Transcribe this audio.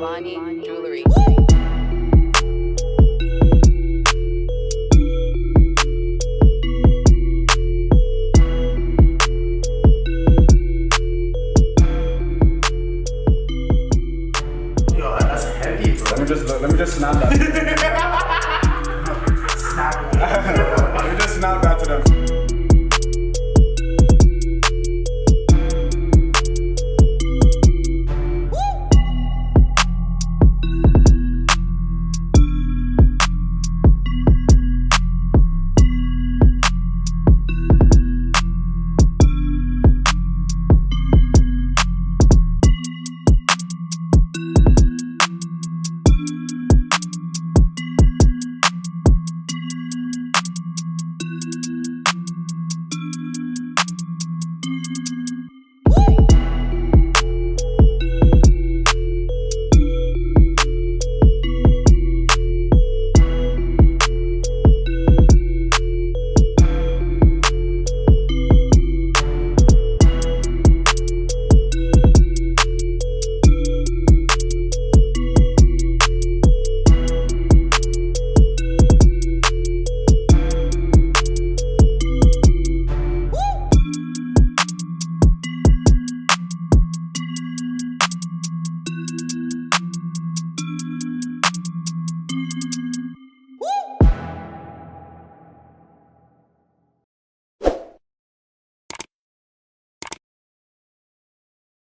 Milani Jewelry. Yo, that's heavy, bro. Let me just snap that. Snap it. Let me just snap that to them.